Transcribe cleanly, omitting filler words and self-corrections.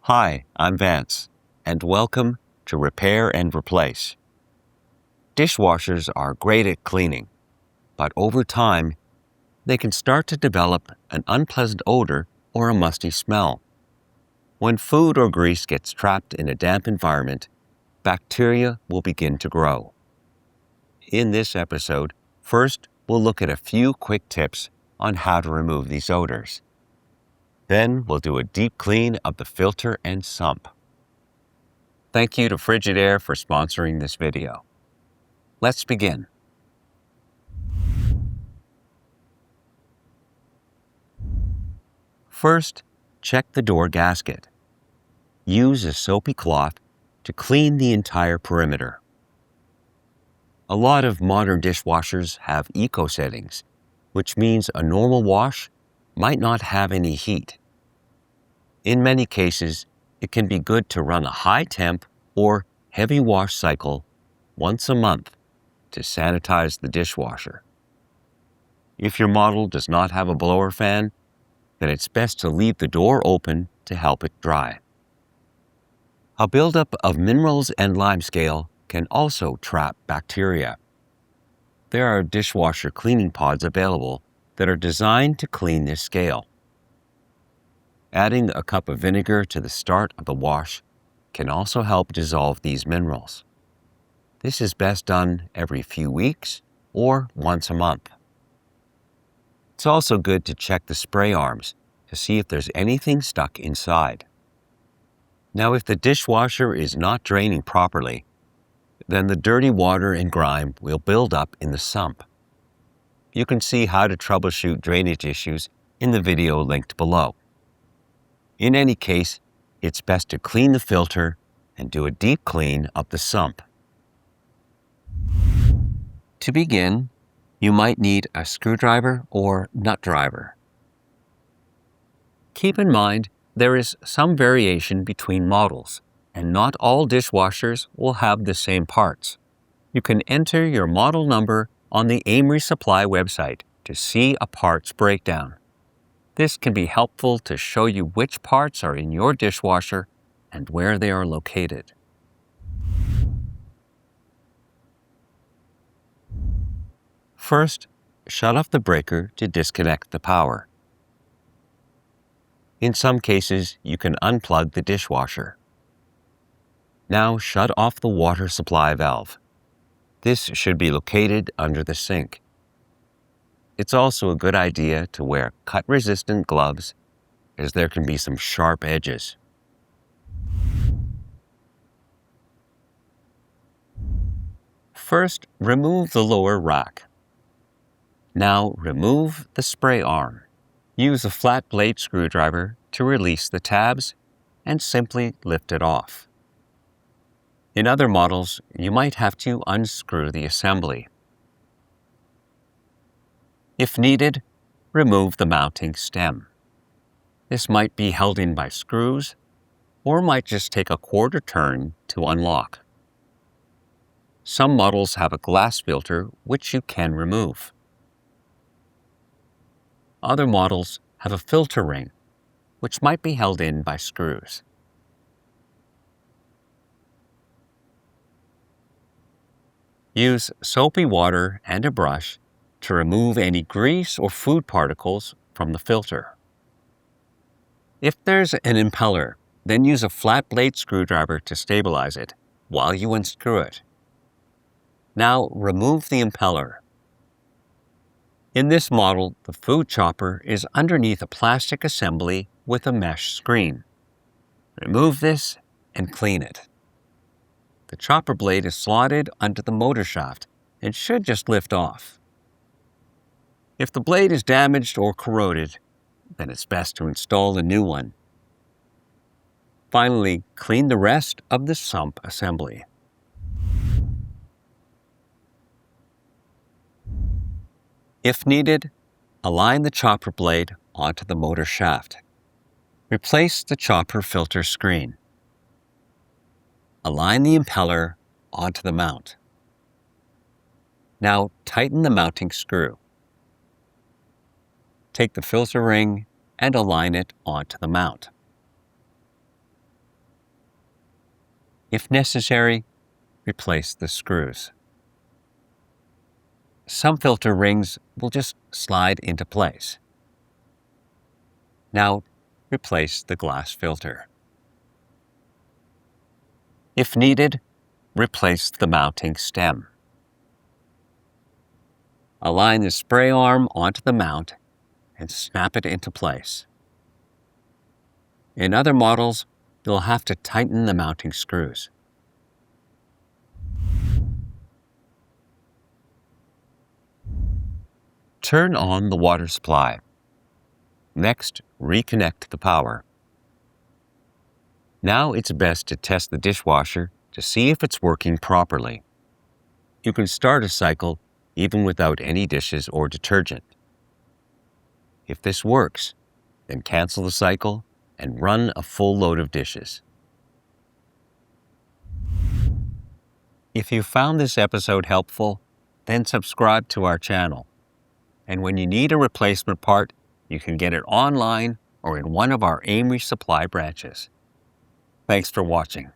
Hi, I'm Vance, and welcome to Repair and Replace. Dishwashers are great at cleaning, but over time, they can start to develop an unpleasant odor or a musty smell. When food or grease gets trapped in a damp environment, bacteria will begin to grow. In this episode, first we'll look at a few quick tips on how to remove these odors. Then we'll do a deep clean of the filter and sump. Thank you to Frigidaire for sponsoring this video. Let's begin. First, check the door gasket. Use a soapy cloth to clean the entire perimeter. A lot of modern dishwashers have eco settings, which means a normal wash might not have any heat. In many cases, it can be good to run a high temp or heavy wash cycle once a month to sanitize the dishwasher. If your model does not have a blower fan, then it's best to leave the door open to help it dry. A buildup of minerals and limescale can also trap bacteria. There are dishwasher cleaning pods available that are designed to clean this scale. Adding a cup of vinegar to the start of the wash can also help dissolve these minerals. This is best done every few weeks or once a month. It's also good to check the spray arms to see if there's anything stuck inside. Now, if the dishwasher is not draining properly, then the dirty water and grime will build up in the sump. You can see how to troubleshoot drainage issues in the video linked below. In any case, it's best to clean the filter and do a deep clean of the sump. To begin, you might need a screwdriver or nut driver. Keep in mind, there is some variation between models, and not all dishwashers will have the same parts. You can enter your model number on the AMRE Supply website to see a parts breakdown. This can be helpful to show you which parts are in your dishwasher and where they are located. First, shut off the breaker to disconnect the power. In some cases, you can unplug the dishwasher. Now shut off the water supply valve. This should be located under the sink. It's also a good idea to wear cut-resistant gloves, as there can be some sharp edges. First, remove the lower rack. Now remove the spray arm. Use a flat blade screwdriver to release the tabs and simply lift it off. In other models, you might have to unscrew the assembly. If needed, remove the mounting stem. This might be held in by screws or might just take a quarter turn to unlock. Some models have a glass filter which you can remove. Other models have a filter ring, which might be held in by screws. Use soapy water and a brush to remove any grease or food particles from the filter. If there's an impeller, then use a flat blade screwdriver to stabilize it while you unscrew it. Now remove the impeller. In this model, the food chopper is underneath a plastic assembly with a mesh screen. Remove this and clean it. The chopper blade is slotted under the motor shaft and should just lift off. If the blade is damaged or corroded, then it's best to install a new one. Finally, clean the rest of the sump assembly. If needed, align the chopper blade onto the motor shaft. Replace the chopper filter screen. Align the impeller onto the mount. Now tighten the mounting screw. Take the filter ring and align it onto the mount. If necessary, replace the screws. Some filter rings will just slide into place. Now, replace the glass filter. If needed, replace the mounting stem. Align the spray arm onto the mount and snap it into place. In other models, you'll have to tighten the mounting screws. Turn on the water supply. Next, reconnect the power. Now it's best to test the dishwasher to see if it's working properly. You can start a cycle even without any dishes or detergent. If this works, then cancel the cycle and run a full load of dishes. If you found this episode helpful, then subscribe to our channel. And when you need a replacement part, you can get it online or in one of our AMRE Supply branches. Thanks for watching.